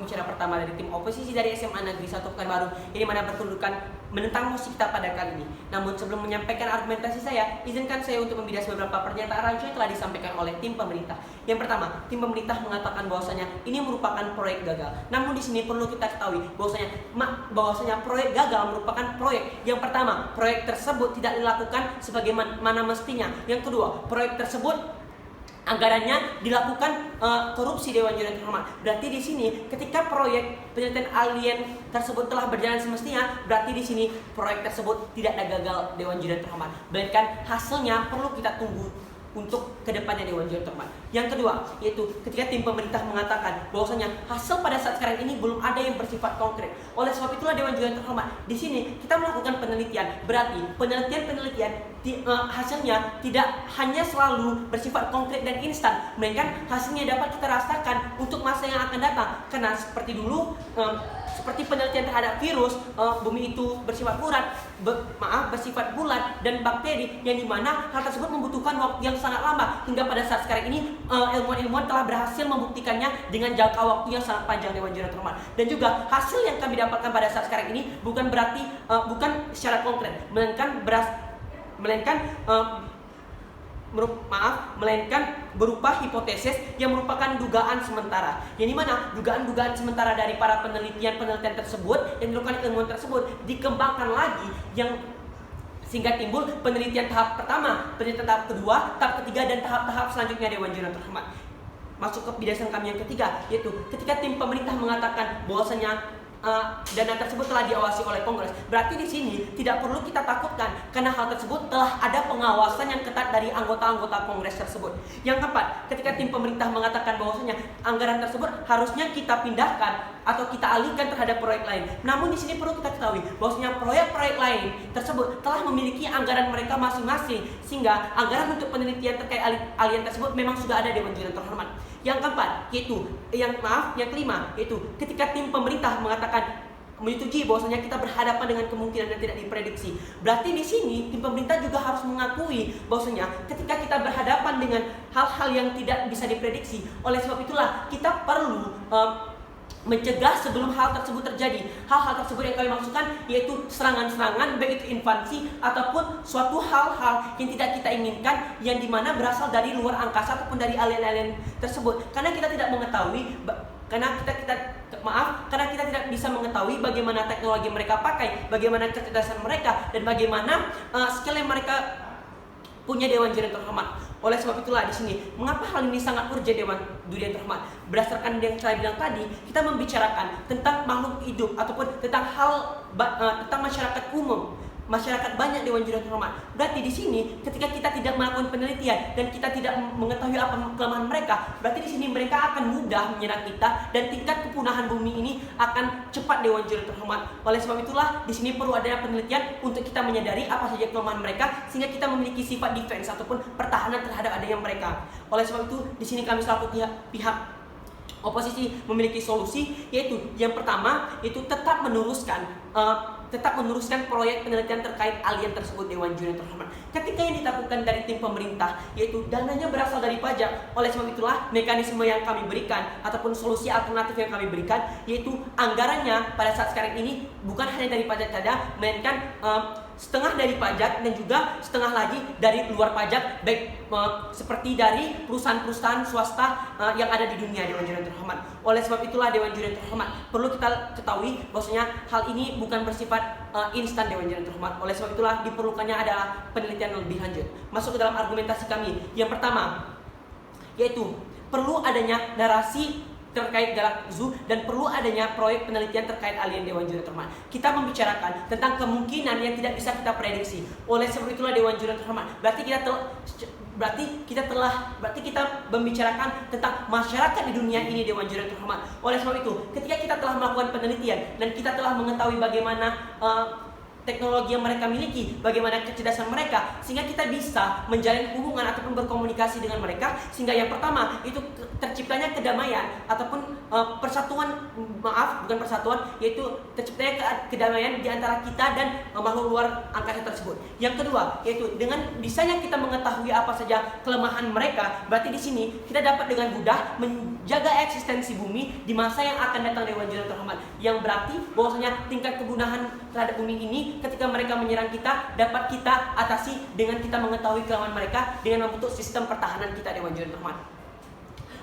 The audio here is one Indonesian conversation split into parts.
pembicara pertama dari tim oposisi dari SMA Negeri 1 Pekanbaru yang dimana berkedudukan menentang mosi kita pada kali ini. Namun sebelum menyampaikan argumentasi saya, izinkan saya untuk membidas beberapa pernyataan rancu yang telah disampaikan oleh tim pemerintah. Yang pertama, tim pemerintah mengatakan bahwasanya ini merupakan proyek gagal. Namun di sini perlu kita ketahui bahwasanya proyek gagal merupakan proyek yang pertama, proyek tersebut tidak dilakukan sebagaimana mestinya. Yang kedua, proyek tersebut anggarannya dilakukan korupsi Dewan Juri yang terhormat. Berarti di sini ketika proyek penelitian alien tersebut telah berjalan semestinya, berarti di sini proyek tersebut tidak ada gagal Dewan Juri yang terhormat. Melainkan hasilnya perlu kita tunggu untuk kedepannya Dewan Juri yang terhormat. Yang kedua, yaitu ketika tim pemerintah mengatakan bahwasanya hasil pada saat sekarang ini belum ada yang bersifat konkret. Oleh sebab itulah Dewan Juri yang terhormat, di sini kita melakukan penelitian. Berarti penelitian hasilnya tidak hanya selalu bersifat konkret dan instan, melainkan hasilnya dapat kita rasakan untuk masa yang akan datang. Karena seperti dulu, seperti penelitian terhadap virus, bumi itu bersifat bersifat bulat dan bakteri, yang dimana hal tersebut membutuhkan waktu yang sangat lama, hingga pada saat sekarang ini ilmuwan-ilmuwan telah berhasil membuktikannya dengan jangka waktu yang sangat panjang Dewan Juri yang terhormat. Dan juga hasil yang kami dapatkan pada saat sekarang ini bukan secara konkret, melainkan berupa hipotesis yang merupakan dugaan sementara, yang dimana dugaan-dugaan sementara dari para penelitian tersebut yang dilakukan ilmuwan tersebut dikembangkan lagi, yang sehingga timbul penelitian tahap pertama, penelitian tahap kedua, tahap ketiga, dan tahap-tahap selanjutnya Dewan Juri yang terhormat. Masuk ke bidasan kami yang ketiga, yaitu ketika tim pemerintah mengatakan bahwasanya dana tersebut telah diawasi oleh Kongres. Berarti di sini tidak perlu kita takutkan, karena hal tersebut telah ada pengawasan yang ketat dari anggota-anggota Kongres tersebut. Yang keempat, ketika tim pemerintah mengatakan bahwasanya anggaran tersebut harusnya kita pindahkan atau kita alihkan terhadap proyek lain. Namun di sini perlu kita ketahui bahwasanya proyek-proyek lain tersebut telah memiliki anggaran mereka masing-masing, sehingga anggaran untuk penelitian terkait alien tersebut memang sudah ada Dewan Juri yang terhormat. Yang keempat, yang kelima, yaitu ketika tim pemerintah menyetujui bahwasanya kita berhadapan dengan kemungkinan yang tidak diprediksi. Berarti di sini tim pemerintah juga harus mengakui bahwasanya ketika kita berhadapan dengan hal-hal yang tidak bisa diprediksi, oleh sebab itulah kita perlu mencegah sebelum hal tersebut terjadi. Hal-hal tersebut yang kami maksudkan yaitu serangan-serangan, baik itu invasi ataupun suatu hal-hal yang tidak kita inginkan, yang dimana berasal dari luar angkasa ataupun dari alien-alien tersebut. Karena kita tidak mengetahui, karena kita tidak bisa mengetahui bagaimana teknologi mereka pakai, bagaimana kecerdasan mereka, dan bagaimana skill yang mereka punya Dewan Juri yang terhormat. Oleh sebab itulah di sini mengapa hal ini sangat urgent Dewan Juri yang terhormat. Berdasarkan yang saya bilang tadi, kita membicarakan tentang makhluk hidup ataupun tentang tentang masyarakat umum. Masyarakat banyak Dewan Juri yang terhormat. Berarti di sini ketika kita tidak melakukan penelitian dan kita tidak mengetahui apa kelemahan mereka, berarti di sini mereka akan mudah menyerang kita dan tingkat kepunahan bumi ini akan cepat Dewan Juri yang terhormat. Oleh sebab itulah di sini perlu adanya penelitian untuk kita menyadari apa saja kelemahan mereka, sehingga kita memiliki sifat defense ataupun pertahanan terhadap adanya mereka. Oleh sebab itu di sini kami selaku pihak oposisi memiliki solusi, yaitu yang pertama itu tetap meneruskan proyek penelitian terkait alien tersebut Dewan Juri yang terhormat. Ketika yang ditakutkan dari tim pemerintah yaitu dananya berasal dari pajak, oleh sebab itulah mekanisme yang kami berikan ataupun solusi alternatif yang kami berikan yaitu anggarannya pada saat sekarang ini bukan hanya dari pajak saja, melainkan setengah dari pajak dan juga setengah lagi dari luar pajak, baik seperti dari perusahaan-perusahaan swasta yang ada di dunia Dewan Juri yang terhormat. Oleh sebab itulah Dewan Juri yang terhormat, perlu kita ketahui bahwasanya hal ini bukan bersifat instan Dewan Juri yang terhormat. Oleh sebab itulah diperlukannya adalah penelitian lebih lanjut. Masuk ke dalam argumentasi kami. Yang pertama yaitu perlu adanya narasi terkait Galactic Zoo dan perlu adanya proyek penelitian terkait alien Dewan Juri yang terhormat. Kita membicarakan tentang kemungkinan yang tidak bisa kita prediksi. Oleh sebab itulah Dewan Juri yang terhormat, berarti kita membicarakan tentang masyarakat di dunia ini Dewan Juri yang terhormat. Oleh sebab itu, ketika kita telah melakukan penelitian dan kita telah mengetahui bagaimana teknologi yang mereka miliki, bagaimana kecerdasan mereka, sehingga kita bisa menjalin hubungan ataupun berkomunikasi dengan mereka, sehingga yang pertama itu terciptanya kedamaian ataupun yaitu terciptanya kedamaian di antara kita dan makhluk luar angkasa tersebut. Yang kedua yaitu dengan bisanya kita mengetahui apa saja kelemahan mereka, berarti di sini kita dapat dengan mudah jaga eksistensi bumi di masa yang akan datang Dewan Juri terhormat. Yang berarti bahwasanya tingkat kepunahan terhadap bumi ini ketika mereka menyerang kita dapat kita atasi dengan kita mengetahui kelemahan mereka dengan membentuk sistem pertahanan kita Dewan Juri terhormat.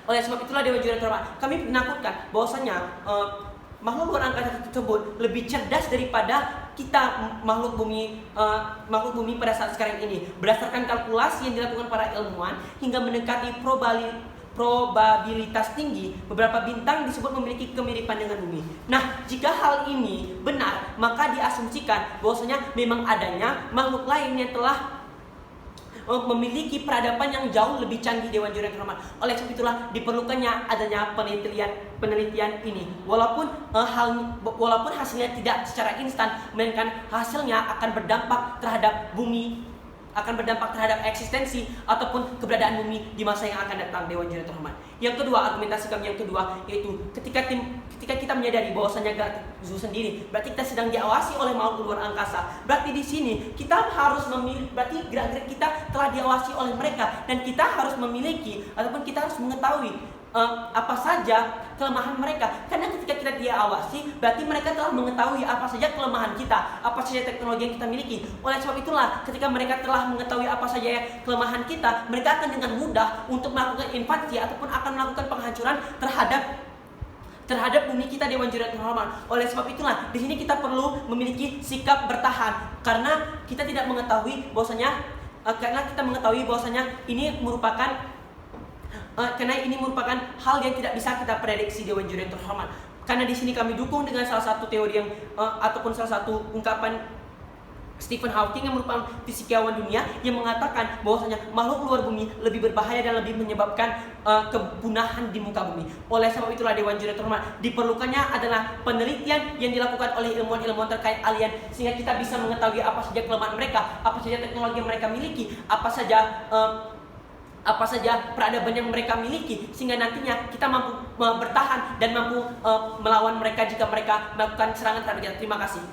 Oleh sebab itulah Dewan Juri terhormat, kami menakutkan bahwasanya makhluk luar angkasa tersebut lebih cerdas daripada kita makhluk bumi pada saat sekarang ini. Berdasarkan kalkulasi yang dilakukan para ilmuwan hingga mendekati probabilitas tinggi, beberapa bintang disebut memiliki kemiripan dengan bumi. Nah, jika hal ini benar, maka diasumsikan bahwasanya memang adanya makhluk lain yang telah memiliki peradaban yang jauh lebih canggih Dewan Juri yang terhormat. Oleh sebab itulah diperlukannya adanya penelitian ini. Walaupun hasilnya tidak secara instan, melainkan hasilnya akan berdampak terhadap bumi, akan berdampak terhadap eksistensi ataupun keberadaan bumi di masa yang akan datang Dewan Juri terhormat. Yang kedua, argumentasi kami yang kedua yaitu ketika kita menyadari bahwasanya gerak Zoo sendiri berarti kita sedang diawasi oleh makhluk luar angkasa. Berarti di sini kita harus memilih, berarti gerak-gerik kita telah diawasi oleh mereka dan kita harus memiliki ataupun kita harus mengetahui apa saja kelemahan mereka. Karena ketika kita diawasi, berarti mereka telah mengetahui apa saja kelemahan kita, apa saja teknologi yang kita miliki. Oleh sebab itulah, ketika mereka telah mengetahui apa saja kelemahan kita, mereka akan dengan mudah untuk melakukan invasi ataupun akan melakukan penghancuran terhadap bumi kita Dewan Juri terhormat. Oleh sebab itulah, di sini kita perlu memiliki sikap bertahan karena kita tidak mengetahui bahwasanya ini merupakan hal yang tidak bisa kita prediksi Dewan Juri yang terhormat. Karena di sini kami dukung dengan salah satu teori yang ataupun salah satu ungkapan Stephen Hawking yang merupakan fisikawan dunia yang mengatakan bahwasanya makhluk luar bumi lebih berbahaya dan lebih menyebabkan kepunahan di muka bumi. Oleh sebab itulah Dewan Juri terhormat, diperlukannya adalah penelitian yang dilakukan oleh ilmuwan-ilmuwan terkait alien sehingga kita bisa mengetahui apa saja kelemahan mereka, apa saja teknologi yang mereka miliki, apa saja peradaban yang mereka miliki sehingga nantinya kita mampu bertahan dan mampu melawan mereka jika mereka melakukan serangan terhadap kita. Terima kasih.